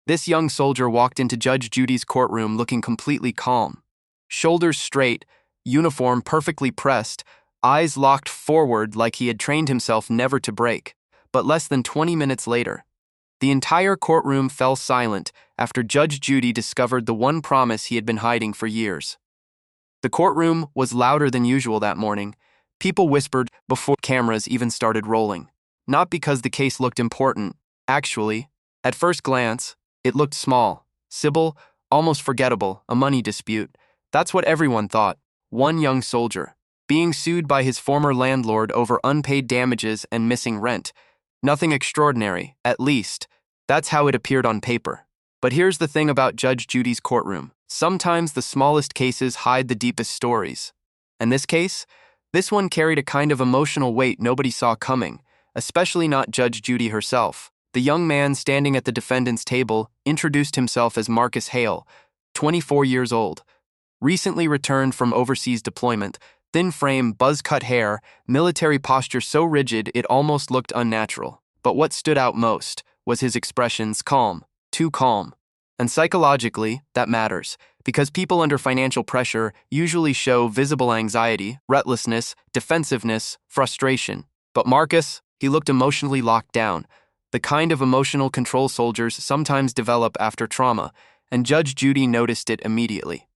This young soldier walked into Judge Judy's courtroom looking completely calm. Shoulders straight, uniform perfectly pressed, eyes locked forward like he had trained himself never to break. But less than 20 minutes later, the entire courtroom fell silent after Judge Judy discovered the one promise he had been hiding for years. The courtroom was louder than usual that morning. People whispered before cameras even started rolling. Not because the case looked important. Actually, at first glance, it looked small, civil, almost forgettable, a money dispute. That's what everyone thought. One young soldier, being sued by his former landlord over unpaid damages and missing rent. Nothing extraordinary, at least. That's how it appeared on paper. But here's the thing about Judge Judy's courtroom. Sometimes the smallest cases hide the deepest stories. And this one carried a kind of emotional weight nobody saw coming, especially not Judge Judy herself. The young man standing at the defendant's table introduced himself as Marcus Hale, 24 years old. Recently returned from overseas deployment, thin frame, buzz-cut hair, military posture so rigid it almost looked unnatural. But what stood out most was his expressions, calm, too calm. And psychologically, that matters, because people under financial pressure usually show visible anxiety, restlessness, defensiveness, frustration. But Marcus, he looked emotionally locked down, the kind of emotional control soldiers sometimes develop after trauma, and Judge Judy noticed it immediately.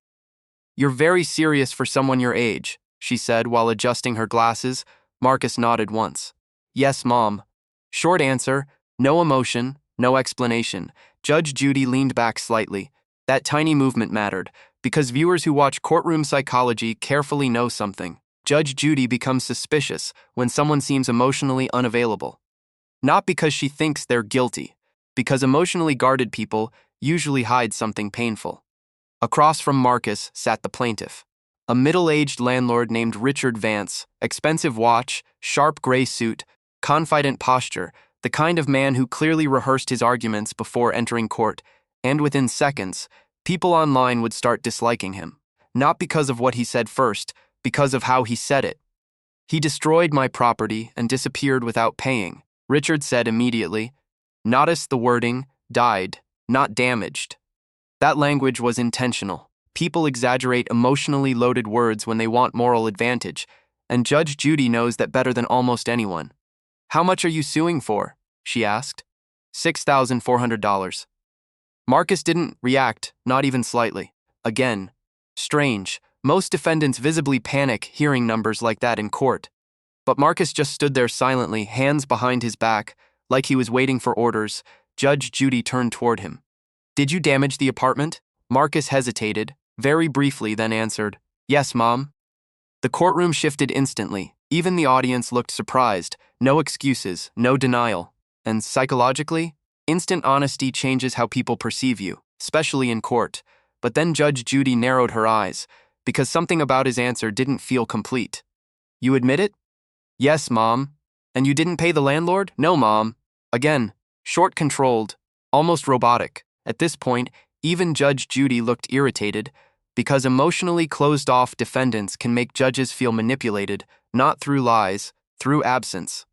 "You're very serious for someone your age," she said while adjusting her glasses. Marcus nodded once. "Yes, Mom." Short answer, no emotion, no explanation. Judge Judy leaned back slightly. That tiny movement mattered, because viewers who watch courtroom psychology carefully know something. Judge Judy becomes suspicious when someone seems emotionally unavailable. Not because she thinks they're guilty, because emotionally guarded people usually hide something painful. Across from Marcus sat the plaintiff, a middle-aged landlord named Richard Vance, expensive watch, sharp gray suit, confident posture, the kind of man who clearly rehearsed his arguments before entering court, and within seconds, people online would start disliking him. Not because of what he said first, because of how he said it. "He destroyed my property and disappeared without paying," Richard said immediately. Notice the wording, died, not damaged. That language was intentional. People exaggerate emotionally loaded words when they want moral advantage, and Judge Judy knows that better than almost anyone. "How much are you suing for?" she asked. $6,400. Marcus didn't react, not even slightly. Again, strange. Most defendants visibly panic hearing numbers like that in court. But Marcus just stood there silently, hands behind his back, like he was waiting for orders. Judge Judy turned toward him. "Did you damage the apartment?" Marcus hesitated, very briefly, then answered, "Yes, Mom." The courtroom shifted instantly. Even the audience looked surprised. No excuses, no denial. And psychologically, instant honesty changes how people perceive you, especially in court. But then Judge Judy narrowed her eyes, because something about his answer didn't feel complete. "You admit it?" "Yes, Mom." "And you didn't pay the landlord?" "No, Mom." Again, short, controlled, almost robotic. At this point, even Judge Judy looked irritated, because emotionally closed-off defendants can make judges feel manipulated, not through lies, through absence.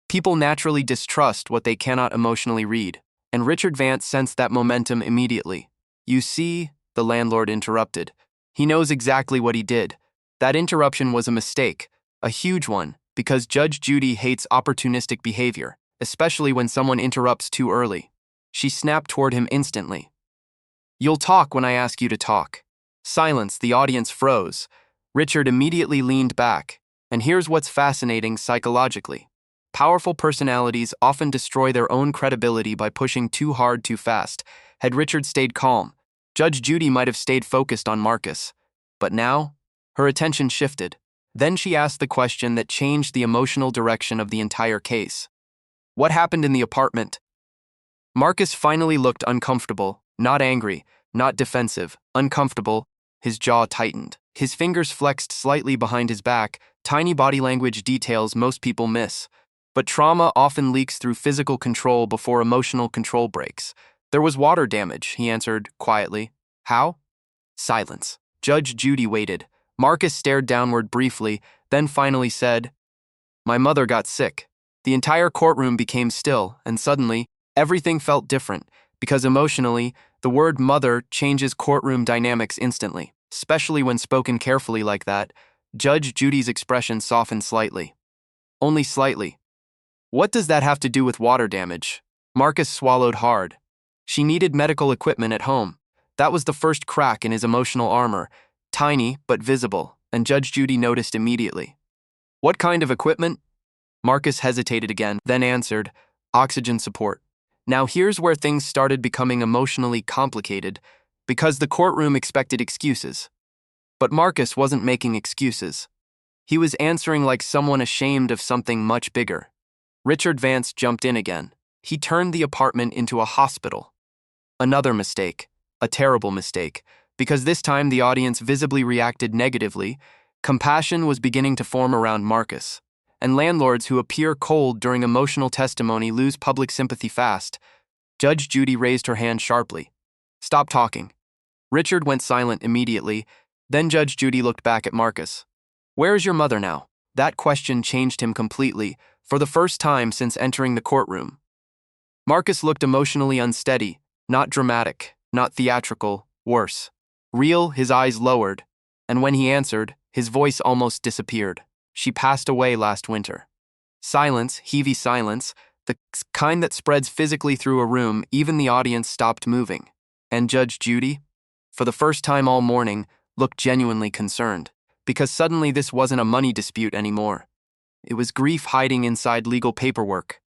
People naturally distrust what they cannot emotionally read, and Richard Vance sensed that momentum immediately. "You see," the landlord interrupted. He knows exactly what he did. That interruption was a mistake, a huge one, because Judge Judy hates opportunistic behavior, especially when someone interrupts too early. She snapped toward him instantly. "You'll talk when I ask you to talk." Silence, the audience froze. Richard immediately leaned back. And here's what's fascinating psychologically. Powerful personalities often destroy their own credibility by pushing too hard too fast. Had Richard stayed calm, Judge Judy might have stayed focused on Marcus. But now, her attention shifted. Then she asked the question that changed the emotional direction of the entire case. "What happened in the apartment?" Marcus finally looked uncomfortable, not angry, not defensive, uncomfortable. His jaw tightened. His fingers flexed slightly behind his back, tiny body language details most people miss. But trauma often leaks through physical control before emotional control breaks. "There was water damage," he answered quietly. "How?" Silence. Judge Judy waited. Marcus stared downward briefly, then finally said, "My mother got sick." The entire courtroom became still, and suddenly, everything felt different, because emotionally, the word mother changes courtroom dynamics instantly, especially when spoken carefully like that. Judge Judy's expression softened slightly. Only slightly. What does that have to do with water damage? Marcus swallowed hard. She needed medical equipment at home. That was the first crack in his emotional armor, tiny but visible, and Judge Judy noticed immediately. What kind of equipment? Marcus hesitated again, then answered, oxygen support. Now here's where things started becoming emotionally complicated, because the courtroom expected excuses. But Marcus wasn't making excuses. He was answering like someone ashamed of something much bigger. Richard Vance jumped in again. He turned the apartment into a hospital. Another mistake, a terrible mistake, because this time the audience visibly reacted negatively. Compassion was beginning to form around Marcus, and landlords who appear cold during emotional testimony lose public sympathy fast. Judge Judy raised her hand sharply. Stop talking. Richard went silent immediately, then Judge Judy looked back at Marcus. Where is your mother now? That question changed him completely, for the first time since entering the courtroom. Marcus looked emotionally unsteady, not dramatic, not theatrical, worse. Real, his eyes lowered, and when he answered, his voice almost disappeared. She passed away last winter. Silence, heavy silence, the kind that spreads physically through a room, even the audience stopped moving. And Judge Judy, for the first time all morning, looked genuinely concerned, because suddenly this wasn't a money dispute anymore. It was grief hiding inside legal paperwork.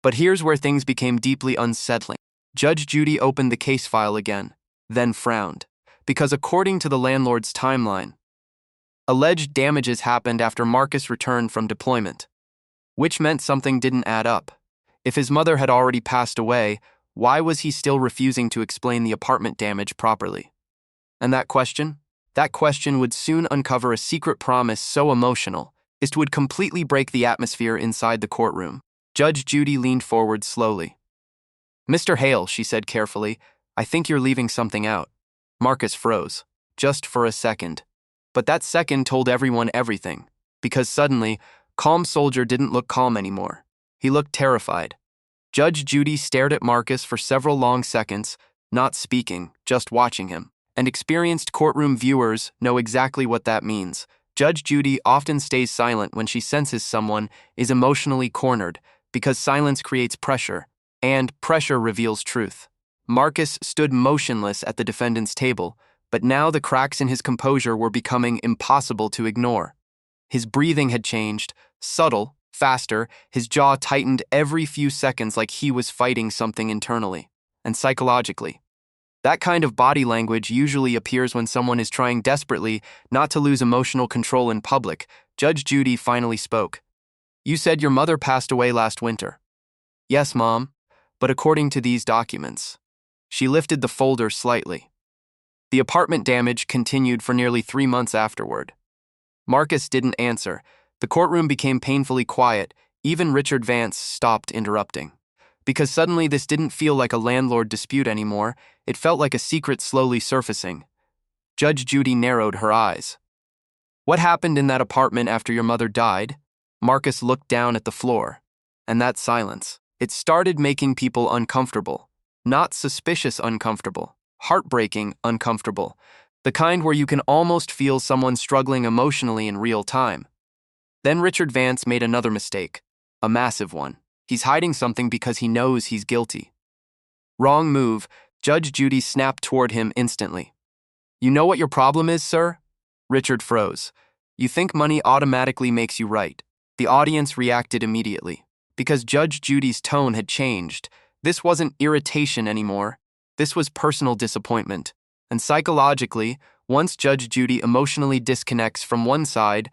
But here's where things became deeply unsettling. Judge Judy opened the case file again, then frowned, because according to the landlord's timeline, alleged damages happened after Marcus returned from deployment, which meant something didn't add up. If his mother had already passed away, why was he still refusing to explain the apartment damage properly? And that question? That question would soon uncover a secret promise so emotional, it would completely break the atmosphere inside the courtroom. Judge Judy leaned forward slowly. Mr. Hale, she said carefully, I think you're leaving something out. Marcus froze, just for a second. But that second told everyone everything, because suddenly, calm soldier didn't look calm anymore. He looked terrified. Judge Judy stared at Marcus for several long seconds, not speaking, just watching him. And experienced courtroom viewers know exactly what that means. Judge Judy often stays silent when she senses someone is emotionally cornered, because silence creates pressure, and pressure reveals truth. Marcus stood motionless at the defendant's table, but now the cracks in his composure were becoming impossible to ignore. His breathing had changed, subtle, faster, his jaw tightened every few seconds like he was fighting something internally and psychologically. That kind of body language usually appears when someone is trying desperately not to lose emotional control in public. Judge Judy finally spoke. You said your mother passed away last winter. Yes, Mom, but according to these documents. She lifted the folder slightly. The apartment damage continued for nearly 3 months afterward. Marcus didn't answer. The courtroom became painfully quiet. Even Richard Vance stopped interrupting. Because suddenly this didn't feel like a landlord dispute anymore, it felt like a secret slowly surfacing. Judge Judy narrowed her eyes. What happened in that apartment after your mother died? Marcus looked down at the floor. And that silence. It started making people uncomfortable. Not suspicious uncomfortable. Heartbreaking uncomfortable. The kind where you can almost feel someone struggling emotionally in real time. Then Richard Vance made another mistake. A massive one. He's hiding something because he knows he's guilty. Wrong move. Judge Judy snapped toward him instantly. You know what your problem is, sir? Richard froze. You think money automatically makes you right. The audience reacted immediately. Because Judge Judy's tone had changed. This wasn't irritation anymore. This was personal disappointment. And psychologically, once Judge Judy emotionally disconnects from one side,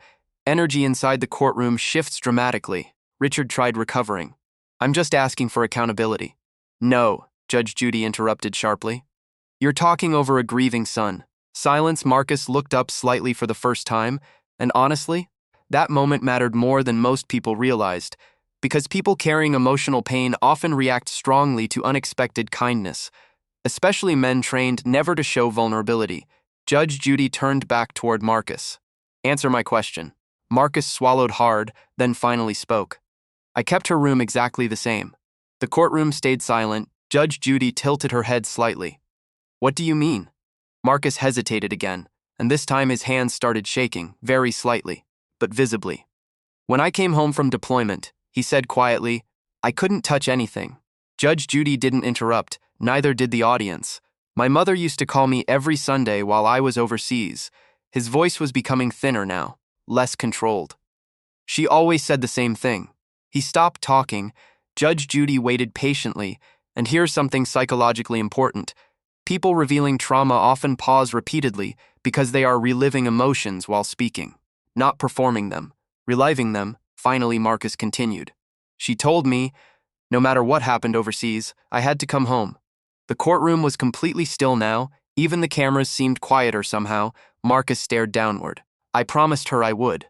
energy inside the courtroom shifts dramatically. Richard tried recovering. I'm just asking for accountability. No, Judge Judy interrupted sharply. You're talking over a grieving son. Silence. Marcus looked up slightly for the first time, and honestly, that moment mattered more than most people realized, because people carrying emotional pain often react strongly to unexpected kindness, especially men trained never to show vulnerability. Judge Judy turned back toward Marcus. Answer my question. Marcus swallowed hard, then finally spoke. I kept her room exactly the same. The courtroom stayed silent, Judge Judy tilted her head slightly. What do you mean? Marcus hesitated again, and this time his hands started shaking, very slightly, but visibly. When I came home from deployment, he said quietly, I couldn't touch anything. Judge Judy didn't interrupt, neither did the audience. My mother used to call me every Sunday while I was overseas. His voice was becoming thinner now, less controlled. She always said the same thing. He stopped talking. Judge Judy waited patiently, and here's something psychologically important. People revealing trauma often pause repeatedly because they are reliving emotions while speaking, not performing them, reliving them. Finally, Marcus continued. She told me, no matter what happened overseas, I had to come home. The courtroom was completely still now. Even the cameras seemed quieter somehow. Marcus stared downward. I promised her I would.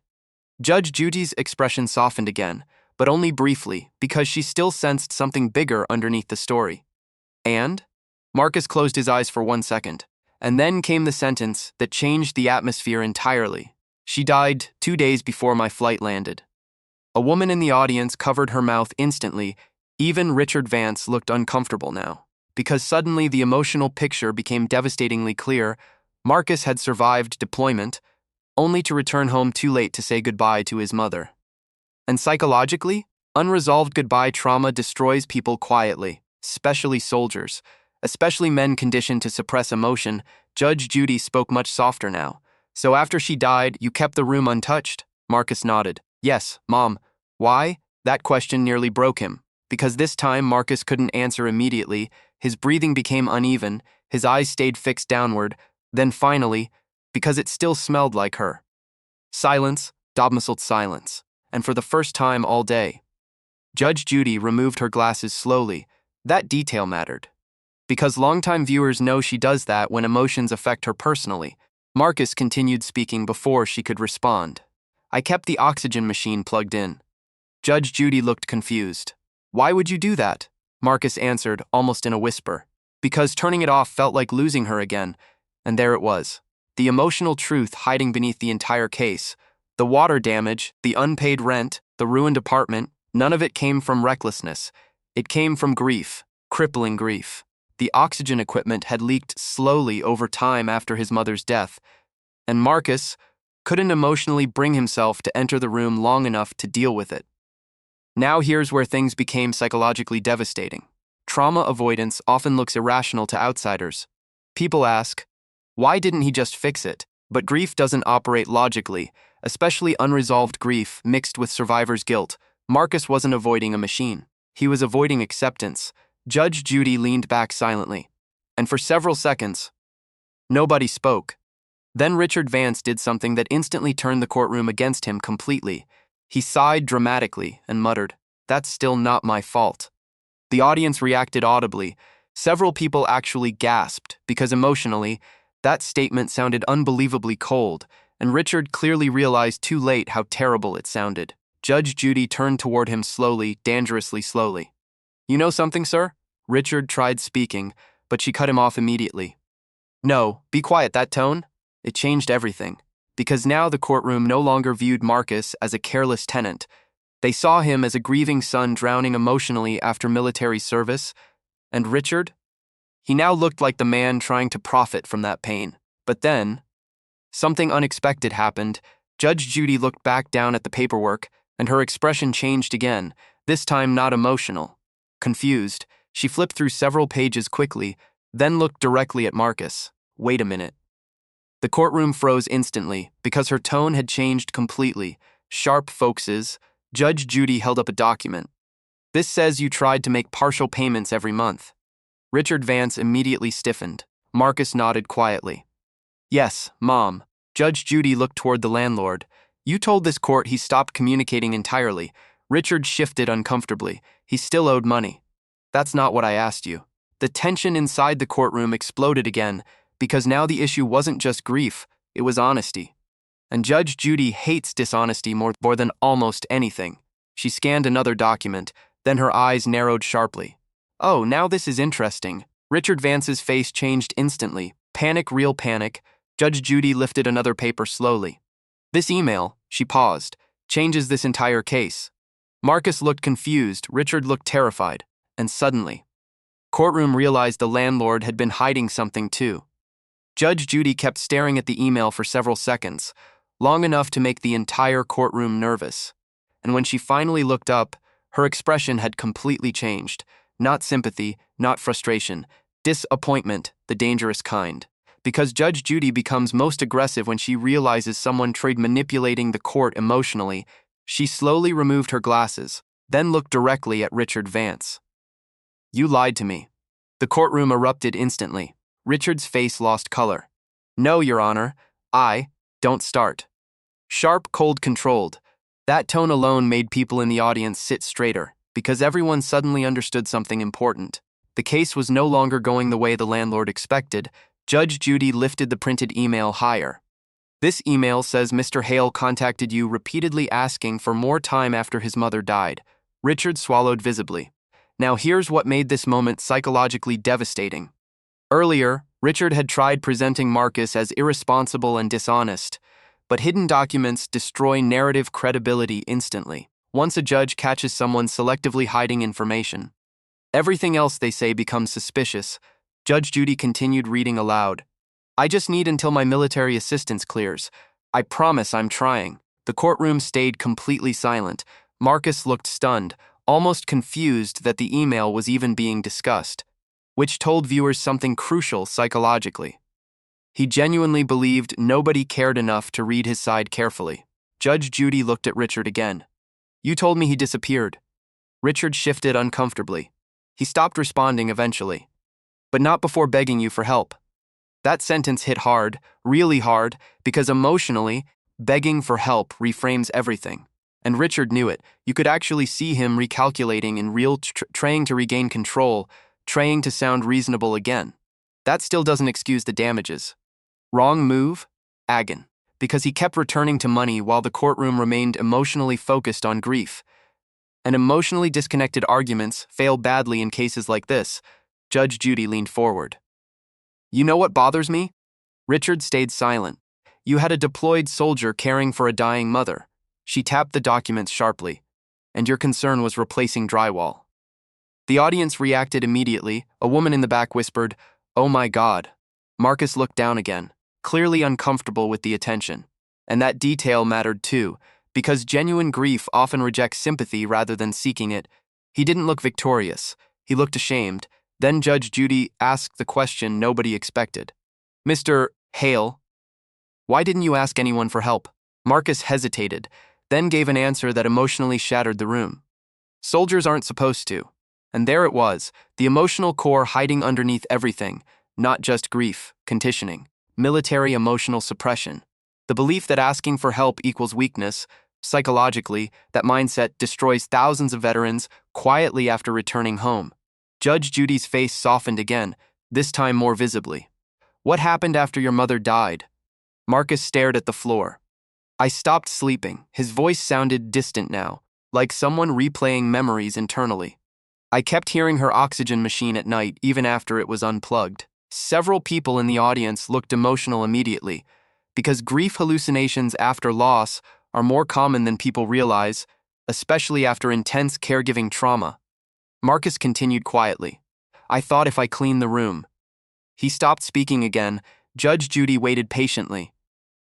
Judge Judy's expression softened again, but only briefly, because she still sensed something bigger underneath the story. And? Marcus closed his eyes for 1 second, and then came the sentence that changed the atmosphere entirely. She died 2 days before my flight landed. A woman in the audience covered her mouth instantly. Even Richard Vance looked uncomfortable now, because suddenly the emotional picture became devastatingly clear. Marcus had survived deployment, only to return home too late to say goodbye to his mother. And psychologically, unresolved goodbye trauma destroys people quietly, especially soldiers, especially men conditioned to suppress emotion. Judge Judy spoke much softer now. So after she died, you kept the room untouched? Marcus nodded. Yes, Mom. Why? That question nearly broke him. Because this time Marcus couldn't answer immediately. His breathing became uneven, his eyes stayed fixed downward, then finally, because it still smelled like her. Silence, domiciled silence, and for the first time all day. Judge Judy removed her glasses slowly. That detail mattered. Because longtime viewers know she does that when emotions affect her personally. Marcus continued speaking before she could respond. I kept the oxygen machine plugged in. Judge Judy looked confused. Why would you do that? Marcus answered, almost in a whisper. Because turning it off felt like losing her again. And there it was. The emotional truth hiding beneath the entire case. The water damage, the unpaid rent, the ruined apartment, none of it came from recklessness. It came from grief, crippling grief. The oxygen equipment had leaked slowly over time after his mother's death, and Marcus couldn't emotionally bring himself to enter the room long enough to deal with it. Now here's where things became psychologically devastating. Trauma avoidance often looks irrational to outsiders. People ask, why didn't he just fix it? But grief doesn't operate logically, especially unresolved grief mixed with survivor's guilt. Marcus wasn't avoiding a machine. He was avoiding acceptance. Judge Judy leaned back silently, and for several seconds, nobody spoke. Then Richard Vance did something that instantly turned the courtroom against him completely. He sighed dramatically and muttered, "That's still not my fault." The audience reacted audibly. Several people actually gasped, because emotionally, that statement sounded unbelievably cold, and Richard clearly realized too late how terrible it sounded. Judge Judy turned toward him slowly, dangerously slowly. You know something, sir? Richard tried speaking, but she cut him off immediately. No, be quiet, that tone. It changed everything, because now the courtroom no longer viewed Marcus as a careless tenant. They saw him as a grieving son drowning emotionally after military service, and Richard? He now looked like the man trying to profit from that pain. But then, something unexpected happened. Judge Judy looked back down at the paperwork, and her expression changed again, this time not emotional. Confused, she flipped through several pages quickly, then looked directly at Marcus. Wait a minute. The courtroom froze instantly, because her tone had changed completely. Sharp focuses. Judge Judy held up a document. This says you tried to make partial payments every month. Richard Vance immediately stiffened. Marcus nodded quietly. Yes, Mom. Judge Judy looked toward the landlord. You told this court he stopped communicating entirely. Richard shifted uncomfortably. He still owed money. That's not what I asked you. The tension inside the courtroom exploded again, because now the issue wasn't just grief, it was honesty. And Judge Judy hates dishonesty more than almost anything. She scanned another document, then her eyes narrowed sharply. Oh, now this is interesting. Richard Vance's face changed instantly. Panic, real panic. Judge Judy lifted another paper slowly. This email, she paused, changes this entire case. Marcus looked confused, Richard looked terrified, and suddenly, courtroom realized the landlord had been hiding something too. Judge Judy kept staring at the email for several seconds, long enough to make the entire courtroom nervous. And when she finally looked up, her expression had completely changed. Not sympathy, not frustration, disappointment, the dangerous kind. Because Judge Judy becomes most aggressive when she realizes someone tried manipulating the court emotionally, she slowly removed her glasses, then looked directly at Richard Vance. "You lied to me." The courtroom erupted instantly. Richard's face lost color. "No, Your Honor. Don't start." Sharp, cold, controlled. That tone alone made people in the audience sit straighter, because everyone suddenly understood something important. The case was no longer going the way the landlord expected. Judge Judy lifted the printed email higher. "This email says Mr. Hale contacted you repeatedly asking for more time after his mother died." Richard swallowed visibly. Now here's what made this moment psychologically devastating. Earlier, Richard had tried presenting Marcus as irresponsible and dishonest, but hidden documents destroy narrative credibility instantly. Once a judge catches someone selectively hiding information, everything else they say becomes suspicious. Judge Judy continued reading aloud. "I just need until my military assistance clears. I promise I'm trying." The courtroom stayed completely silent. Marcus looked stunned, almost confused that the email was even being discussed, which told viewers something crucial psychologically. He genuinely believed nobody cared enough to read his side carefully. Judge Judy looked at Richard again. "You told me he disappeared." Richard shifted uncomfortably. He stopped responding eventually. "But not before begging you for help." That sentence hit hard, really hard, because emotionally, begging for help reframes everything. And Richard knew it. You could actually see him recalculating in real trying to regain control, trying to sound reasonable again. That still doesn't excuse the damages. Wrong move? Agon. Because he kept returning to money while the courtroom remained emotionally focused on grief. And emotionally disconnected arguments fail badly in cases like this. Judge Judy leaned forward. "You know what bothers me?" Richard stayed silent. "You had a deployed soldier caring for a dying mother." She tapped the documents sharply. "And your concern was replacing drywall." The audience reacted immediately. A woman in the back whispered, "Oh my God." Marcus looked down again, clearly uncomfortable with the attention. And that detail mattered too, because genuine grief often rejects sympathy rather than seeking it. He didn't look victorious. He looked ashamed. Then Judge Judy asked the question nobody expected. "Mr. Hale, why didn't you ask anyone for help?" Marcus hesitated, then gave an answer that emotionally shattered the room. "Soldiers aren't supposed to." And there it was, the emotional core hiding underneath everything, not just grief, conditioning, military emotional suppression. The belief that asking for help equals weakness. Psychologically, that mindset destroys thousands of veterans quietly after returning home. Judge Judy's face softened again, this time more visibly. "What happened after your mother died?" Marcus stared at the floor. "I stopped sleeping." His voice sounded distant now, like someone replaying memories internally. "I kept hearing her oxygen machine at night, even after it was unplugged." Several people in the audience looked emotional immediately, because grief hallucinations after loss are more common than people realize, especially after intense caregiving trauma. Marcus continued quietly. "I thought if I cleaned the room." He stopped speaking again. Judge Judy waited patiently.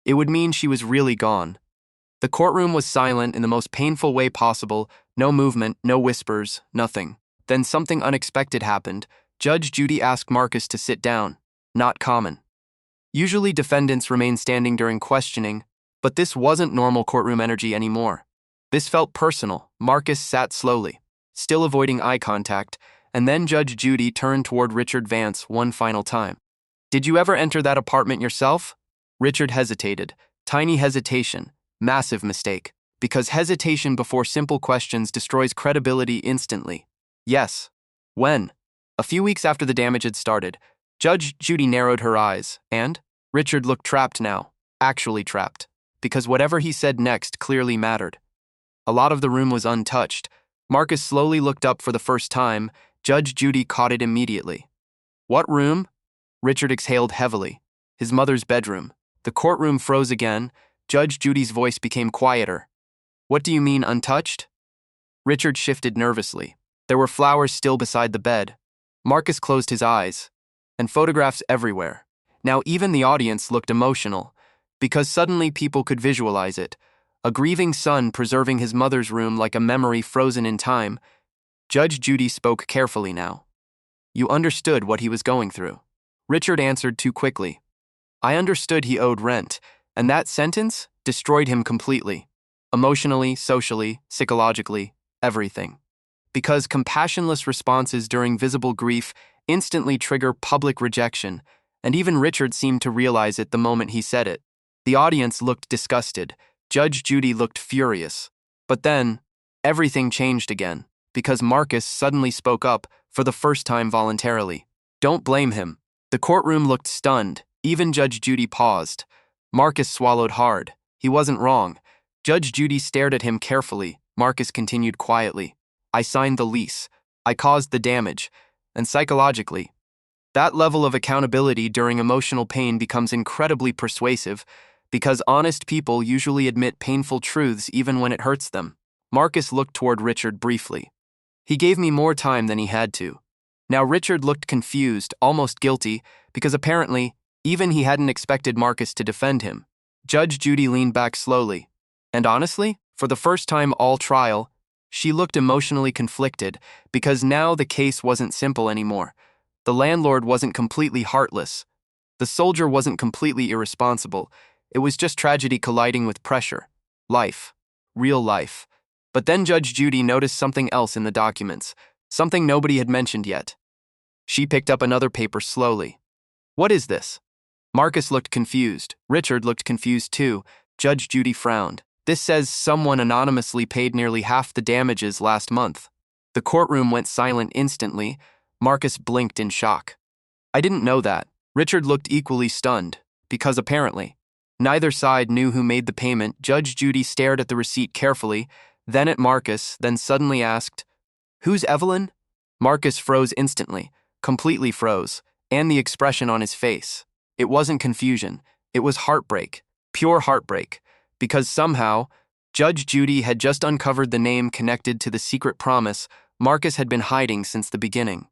It would mean she was really gone. The courtroom was silent in the most painful way possible. No movement, no whispers, nothing. Then something unexpected happened. Judge Judy asked Marcus to sit down. Not common. Usually defendants remain standing during questioning, but this wasn't normal courtroom energy anymore. This felt personal. Marcus sat slowly, still avoiding eye contact, and then Judge Judy turned toward Richard Vance one final time. "Did you ever enter that apartment yourself?" Richard hesitated. Tiny hesitation. Massive mistake. Because hesitation before simple questions destroys credibility instantly. "Yes." "When?" "A few weeks after the damage had started." Judge Judy narrowed her eyes, and Richard looked trapped now. Actually trapped. Because whatever he said next clearly mattered. A lot of the room was untouched. Marcus slowly looked up for the first time. Judge Judy caught it immediately. "What room?" Richard exhaled heavily. "His mother's bedroom." The courtroom froze again. Judge Judy's voice became quieter. "What do you mean, untouched?" Richard shifted nervously. There were flowers still beside the bed. Marcus closed his eyes, and photographs everywhere. Now even the audience looked emotional, because suddenly people could visualize it. A grieving son preserving his mother's room like a memory frozen in time. Judge Judy spoke carefully now. You understood what he was going through. Richard answered too quickly. I understood he owed rent, and that sentence destroyed him completely. Emotionally, socially, psychologically, everything. Because compassionless responses during visible grief instantly trigger public rejection, and even Richard seemed to realize it the moment he said it. The audience looked disgusted. Judge Judy looked furious. But then, everything changed again, because Marcus suddenly spoke up for the first time voluntarily. Don't blame him. The courtroom looked stunned. Even Judge Judy paused. Marcus swallowed hard. He wasn't wrong. Judge Judy stared at him carefully. Marcus continued quietly. I signed the lease. I caused the damage. And psychologically, that level of accountability during emotional pain becomes incredibly persuasive because honest people usually admit painful truths even when it hurts them. Marcus looked toward Richard briefly. He gave me more time than he had to. Now Richard looked confused, almost guilty, because apparently, even he hadn't expected Marcus to defend him. Judge Judy leaned back slowly. And honestly, for the first time all trial, she looked emotionally conflicted because now the case wasn't simple anymore. The landlord wasn't completely heartless. The soldier wasn't completely irresponsible. It was just tragedy colliding with pressure. Life. Real life. But then Judge Judy noticed something else in the documents, something nobody had mentioned yet. She picked up another paper slowly. What is this? Marcus looked confused. Richard looked confused too. Judge Judy frowned. This says someone anonymously paid nearly half the damages last month. The courtroom went silent instantly. Marcus blinked in shock. I didn't know that. Richard looked equally stunned, because apparently, neither side knew who made the payment. Judge Judy stared at the receipt carefully, then at Marcus, then suddenly asked, Who's Evelyn? Marcus froze instantly, completely froze, and the expression on his face. It wasn't confusion. It was heartbreak, pure heartbreak, because somehow, Judge Judy had just uncovered the name connected to the secret promise Marcus had been hiding since the beginning.